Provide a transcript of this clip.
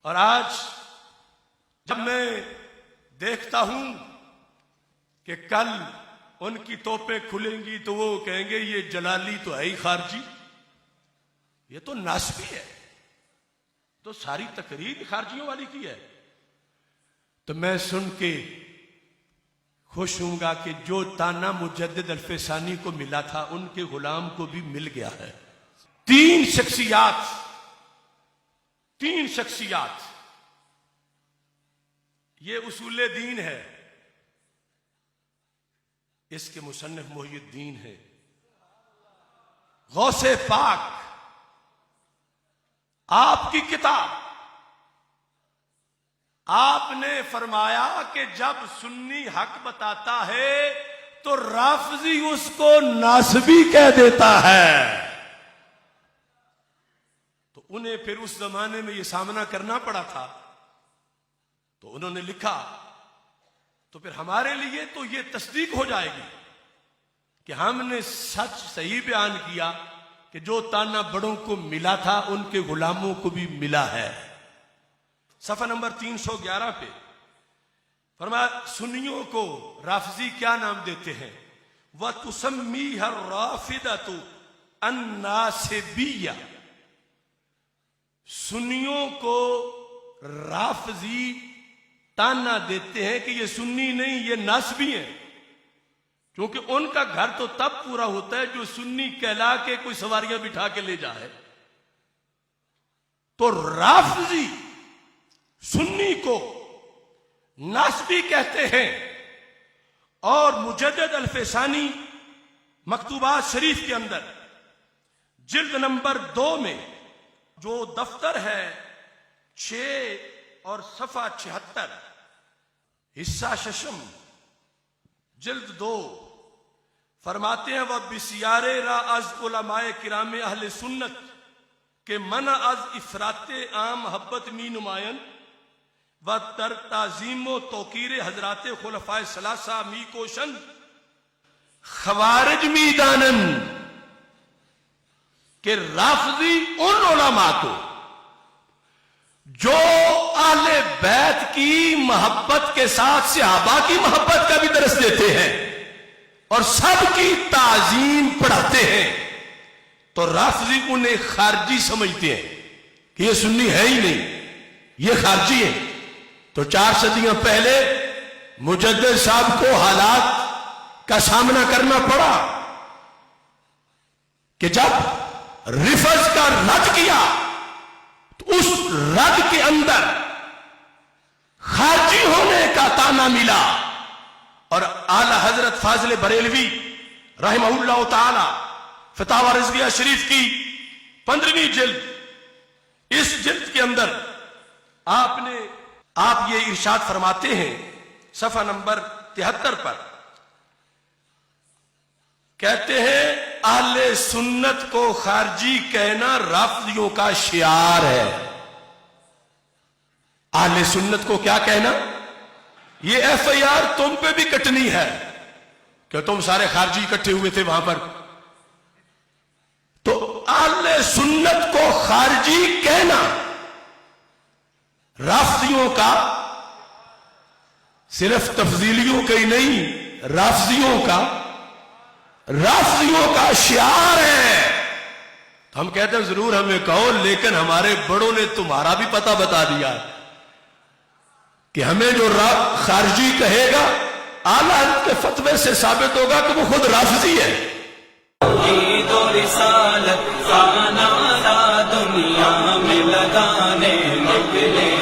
اور آج جب میں دیکھتا ہوں کہ کل ان کی توپیں کھلیں گی تو وہ کہیں گے یہ جلالی تو ہے ہی خارجی، یہ تو ناسبی ہے، تو ساری تقریر خارجیوں والی کی ہے، تو میں سن کے خوش ہوں گا کہ جو تانا مجدد الفسانی کو ملا تھا ان کے غلام کو بھی مل گیا ہے۔ تین شخصیات یہ اصول دین ہے، اس کے مصنف محی الدین ہے غوث پاک۔ آپ کی کتاب، آپ نے فرمایا کہ جب سنی حق بتاتا ہے تو رافضی اس کو ناسبی کہہ دیتا ہے، تو انہیں پھر اس زمانے میں یہ سامنا کرنا پڑا تھا، تو انہوں نے لکھا، تو پھر ہمارے لیے تو یہ تصدیق ہو جائے گی کہ ہم نے سچ صحیح بیان کیا کہ جو تانا بڑوں کو ملا تھا ان کے غلاموں کو بھی ملا ہے۔ صفحہ نمبر 311 پہ فرمایا سنیوں کو رافضی کیا نام دیتے ہیں؟ وَتُسَمِّيهَا الرَّافِضَةُ النَّاسِبِيَّةُ، سنیوں کو رافضی تانا دیتے ہیں کہ یہ سنی نہیں، یہ ناسبی ہیں، کیونکہ ان کا گھر تو تب پورا ہوتا ہے جو سنی کہلا کے کوئی سواریاں بٹھا کے لے جائے۔ تو رافضی سنی کو ناسبی کہتے ہیں، اور مجدد الفسانی مکتوبات شریف کے اندر جلد نمبر 2 میں جو دفتر ہے 6 اور صفحہ 76 حصہ ششم جلد 2 فرماتے ہیں وَبِسْيَارِ را از علماء کرام اہل سنت کے منع از افراط عام محبت می نمائن و در تعظیم و توقیر حضرات خلفاء ثلاثہ می کوشن خوارج می دانن، کہ رافضی ان علماء کو جو اہل بیت کی محبت کے ساتھ صحابہ کی محبت کا بھی درس دیتے ہیں اور سب کی تعظیم پڑھاتے ہیں، تو رافضی انہیں خارجی سمجھتے ہیں کہ یہ سنی ہے ہی نہیں، یہ خارجی ہے۔ تو 4 صدیاں پہلے مجدد صاحب کو حالات کا سامنا کرنا پڑا کہ جب رفض کا رد کیا تو اس رد کے اندر خارجی ہونے کا تانا ملا، اور اعلی حضرت فاضل بریلوی رحمہ اللہ تعالی فتاوی رضویہ شریف کی 15ویں جلد، اس جلد کے اندر آپ یہ ارشاد فرماتے ہیں صفحہ نمبر 73 پر، کہتے ہیں اہل سنت کو خارجی کہنا رافضیوں کا شعار ہے۔ اہل سنت کو کیا کہنا؟ یہ ایف آئی آر تم پہ بھی کٹنی ہے کہ تم سارے خارجی اکٹھے ہوئے تھے وہاں پر، تو اہل سنت کو خارجی کہنا رافضیوں کا، صرف تفضیلیوں کا ہی نہیں، رافضیوں کا شعار ہے۔ تو ہم کہتے ہیں ضرور ہمیں کہو، لیکن ہمارے بڑوں نے تمہارا بھی پتہ بتا دیا کہ ہمیں جو خارجی کہے گا اعلیٰ حضرت کے فتوے سے ثابت ہوگا کہ وہ خود رافضی ہے۔ توحید و رسالت کا نعرہ دنیا میں لگانے نکلے ہیں۔